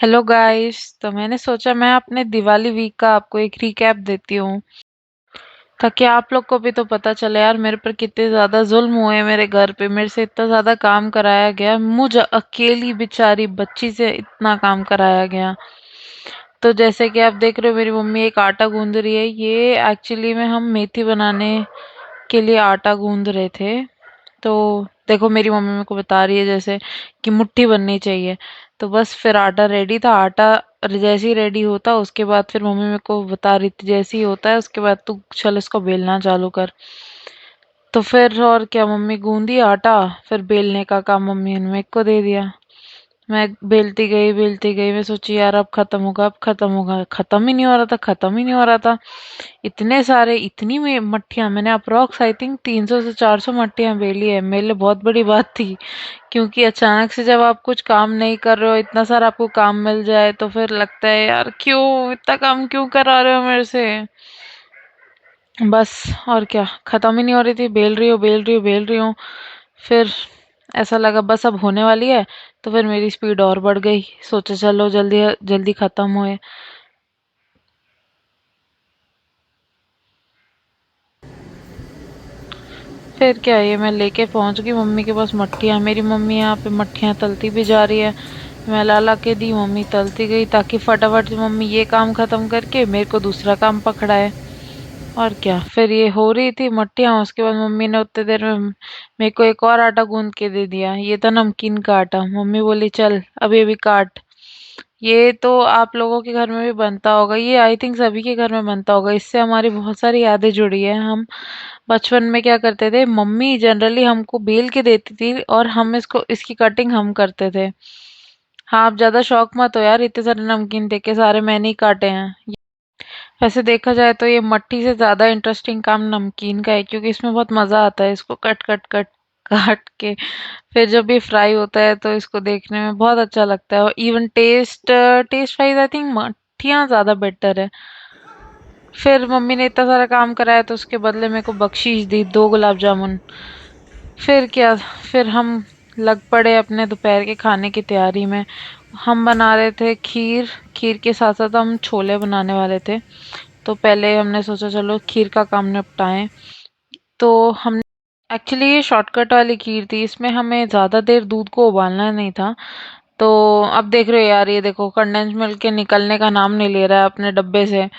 Hello guys. तो मैंने सोचा मैं अपने दिवाली वीक का आपको एक रिकैप देती हूँ ताकि आप लोग को भी तो पता चले यार मेरे पर कितने ज्यादा जुल्म हुए। मेरे घर पे मेरे से इतना ज्यादा काम कराया गया, मुझ अकेली बेचारी बच्ची से इतना काम कराया गया। तो जैसे कि आप देख रहे हो मेरी मम्मी एक आटा गूंद रही है। ये एक्चुअली में हम मेथी बनाने के लिए आटा गूंद रहे थे। तो देखो मेरी मम्मी मेरे को बता रही है जैसे कि मुट्ठी बननी चाहिए। तो बस फिर आटा रेडी था। आटा जैसे ही रेडी होता उसके बाद फिर मम्मी मेरे को बता रही थी जैसे ही होता है उसके बाद तू चल इसको बेलना चालू कर। तो फिर और क्या, मम्मी गूंदी आटा। फिर बेलने का काम मम्मी ने मेरे को दे दिया। मैं बेलती गई। मैं सोची यार अब खत्म होगा, अब खत्म होगा। खत्म ही नहीं हो रहा था, खत्म ही नहीं हो रहा था। इतने सारे, इतनी में मट्ठियां मैंने अप्रोक्स आई थिंक 300 से 400 मट्ठियां बेली है। मेरे लिए बहुत बड़ी बात थी, क्योंकि अचानक से जब आप कुछ काम नहीं कर रहे हो, इतना सारा आपको काम मिल जाए तो फिर लगता है यार क्यों इतना काम क्यों करा रहे हो मेरे से। बस और क्या, खत्म ही नहीं हो रही थी। बेल रही हूँ, बेल रही हूँ, बेल रही हूँ। फिर ऐसा लगा बस अब होने वाली है। तो फिर मेरी स्पीड और बढ़ गई। सोचा चलो जल्दी जल्दी खत्म होए। फिर क्या, ये मैं लेके पहुंच गई मम्मी के पास मट्ठियाँ। मेरी मम्मी यहाँ पे मट्ठियाँ तलती भी जा रही है। मैं ला ला के दी, मम्मी तलती गई ताकि फटाफट से मम्मी ये काम खत्म करके मेरे को दूसरा काम पकड़ाए। और क्या, फिर ये हो रही थी मट्ठियाँ। उसके बाद मम्मी ने उतने देर में मेरे को एक और आटा गूंद के दे दिया। ये था नमकीन का आटा। मम्मी बोली चल अभी अभी काट। ये तो आप लोगों के घर में भी बनता होगा, ये आई थिंक सभी के घर में बनता होगा। इससे हमारी बहुत सारी यादें जुड़ी है। हम बचपन में क्या करते थे, मम्मी जनरली हमको बेल के देती थी और हम इसको इसकी कटिंग हम करते थे। हाँ, आप ज्यादा शौक मत हो यार, इतने सारे नमकीन देके सारे मैंने ही काटे हैं। वैसे देखा जाए तो ये मट्ठी से ज्यादा इंटरेस्टिंग काम नमकीन का है, क्योंकि इसमें बहुत मजा आता है इसको कट कट कट काट के। फिर जब ये फ्राई होता है तो इसको देखने में बहुत अच्छा लगता है। और even taste taste wise I think मट्ठियाँ ज्यादा बेटर है। फिर मम्मी ने इतना सारा काम कराया तो उसके बदले मेरे को बख्शीश दी 2 गुलाब जामुन। फिर क्या, फिर हम लग पड़े अपने दोपहर के खाने की तैयारी में। हम बना रहे थे खीर। खीर के साथ साथ हम छोले बनाने वाले थे। तो पहले हमने सोचा चलो खीर का काम निपटाएं। तो हमने एक्चुअली ये शॉर्टकट वाली खीर थी, इसमें हमें ज़्यादा देर दूध को उबालना नहीं था। तो अब देख रहे हो यार, ये देखो कंडेंस मिल्क के निकलने का नाम नहीं ले रहा है अपने डब्बे से।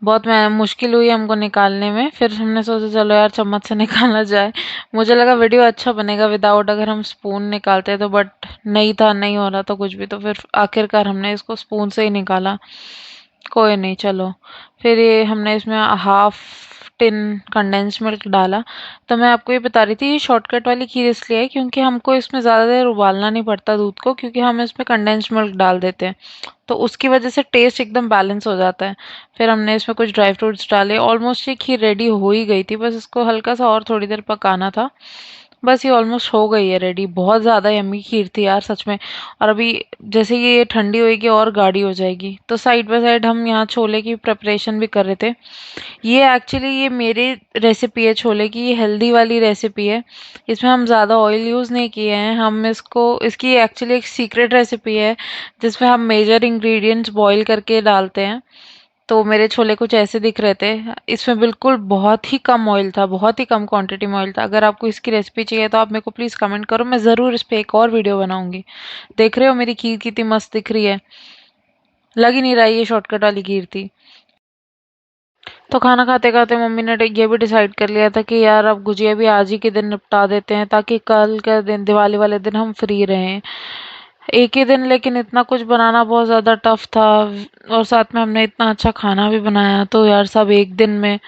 बहुत मैं मुश्किल हुई हमको निकालने में। फिर हमने सोचा चलो यार चम्मच से निकाला जाए। मुझे लगा वीडियो अच्छा बनेगा विदाउट अगर हम स्पून निकालते तो, बट नहीं था, नहीं हो रहा था कुछ भी। तो फिर आखिरकार हमने इसको स्पून से ही निकाला। कोई नहीं, चलो। फिर ये हमने इसमें हाफ टिन कंडेंस मिल्क डाला। तो मैं आपको ये बता रही थी ये शॉर्टकट वाली खीर इसलिए है क्योंकि हमको इसमें ज़्यादा देर उबालना नहीं पड़ता दूध को, क्योंकि हम इसमें कंडेंस मिल्क डाल देते हैं। तो उसकी वजह से टेस्ट एकदम बैलेंस हो जाता है। फिर हमने इसमें कुछ ड्राई फ्रूट्स डाले। ऑलमोस्ट ये खीर रेडी हो ही गई थी, बस इसको हल्का सा और थोड़ी देर पकाना था। बस ये ऑलमोस्ट हो गई है रेडी। बहुत ज़्यादा यम्मी खीर थी यार सच में। और अभी जैसे ये ठंडी होएगी और गाढ़ी हो जाएगी। तो साइड बाय साइड हम यहाँ छोले की प्रिपरेशन भी कर रहे थे। ये एक्चुअली ये मेरी रेसिपी है छोले की, ये हेल्दी वाली रेसिपी है। इसमें हम ज़्यादा ऑयल यूज़ नहीं किए हैं। हम इसको इसकी एक्चुअली एक सीक्रेट रेसिपी है जिसमें हम मेजर इंग्रेडिएंट्स बॉईल करके डालते हैं। तो मेरे छोले कुछ ऐसे दिख रहे थे। इसमें बिल्कुल बहुत ही कम ऑयल था, बहुत ही कम क्वांटिटी में ऑयल था। अगर आपको इसकी रेसिपी चाहिए तो आप मेरे को प्लीज़ कमेंट करो, मैं ज़रूर इस पे एक और वीडियो बनाऊंगी। देख रहे हो मेरी खीर कितनी मस्त दिख रही है। लग ही नहीं रहा ये शॉर्टकट वाली खीर थी। तो खाना खाते खाते मम्मी ने ये भी डिसाइड कर लिया था कि यार अब गुजिया भी आज ही के दिन निपटा देते हैं ताकि कल के दिन दिवाली वाले दिन हम फ्री रहें। एक ही दिन, लेकिन इतना कुछ बनाना बहुत ज़्यादा टफ था। और साथ में हमने इतना अच्छा खाना भी बनाया तो यार सब एक दिन में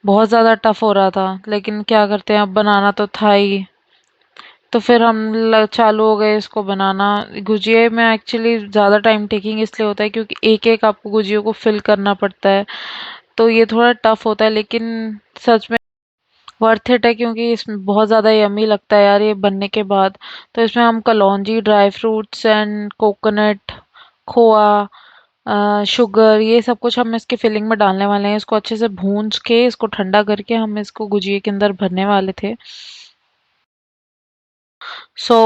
बहुत ज़्यादा टफ हो रहा था। लेकिन क्या करते हैं, अब बनाना तो था ही। तो फिर हम चालू हो गए इसको बनाना। गुजिया में एक्चुअली ज़्यादा टाइम टेकिंग इसलिए होता है क्योंकि एक एक आपको गुजिया को फिल करना पड़ता है। तो ये थोड़ा टफ होता है, लेकिन सच में वर्थ इट है क्योंकि इसमें बहुत ज़्यादा यम्मी लगता है यार ये बनने के बाद। तो इसमें हम कलौंजी, ड्राई फ्रूट्स एंड कोकोनट, खोआ, शुगर, ये सब कुछ हम इसकी फिलिंग में डालने वाले हैं। इसको अच्छे से भून के इसको ठंडा करके हम इसको गुजिया के अंदर भरने वाले थे। सो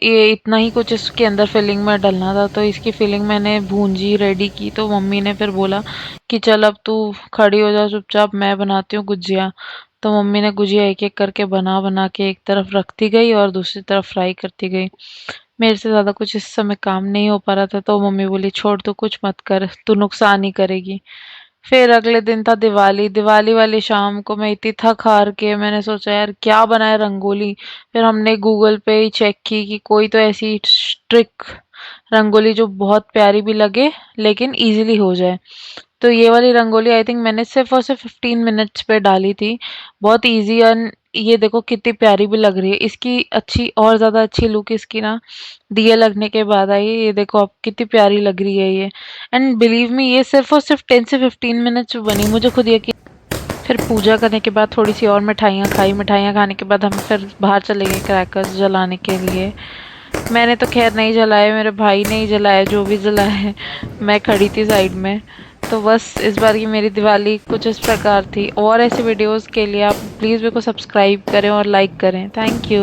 ये इतना ही कुछ इसके अंदर फिलिंग में डलना था, तो इसकी फिलिंग मैंने भूंजी रेडी की। तो मम्मी ने फिर बोला कि चल अब तू खड़ी हो जा चुपचाप, मैं बनाती हूँ गुजिया। तो मम्मी ने गुजिया एक एक करके बना बना के एक तरफ रखती गई और दूसरी तरफ फ्राई करती गई। मेरे से ज़्यादा कुछ इस समय काम नहीं हो पा रहा था, तो मम्मी बोली छोड़, तू कुछ मत कर, तू नुकसान ही करेगी। फिर अगले दिन था दिवाली। दिवाली वाली शाम को मैं इतनी थक हार के मैंने सोचा यार क्या बनाए, रंगोली। फिर हमने गूगल पे ही चेक की कि कोई तो ऐसी ट्रिक रंगोली जो बहुत प्यारी भी लगे लेकिन इजीली हो जाए। तो ये वाली रंगोली आई थिंक मैंने सिर्फ और सिर्फ 15 मिनट्स पे डाली थी। बहुत इजी, एंड ये देखो कितनी प्यारी भी लग रही है। इसकी अच्छी और ज़्यादा अच्छी लुक इसकी ना दिए लगने के बाद आई है। ये देखो अब कितनी प्यारी लग रही है ये। एंड बिलीव मी, ये सिर्फ और सिर्फ 10 से 15 मिनट्स में बनी, मुझे खुद यकीन। फिर पूजा करने के बाद थोड़ी सी और मिठाइयाँ खाई। मिठाइयाँ खाने के बाद हम फिर बाहर चले गए क्रैकर्स जलाने के लिए। मैंने तो खैर नहीं जलाए, मेरे भाई ने ही जलाया, जो भी जलाया है। मैं खड़ी थी साइड में। तो बस इस बार की मेरी दिवाली कुछ इस प्रकार थी। और ऐसे वीडियोस के लिए आप प्लीज़ मेरे को सब्सक्राइब करें और लाइक करें। Thank you.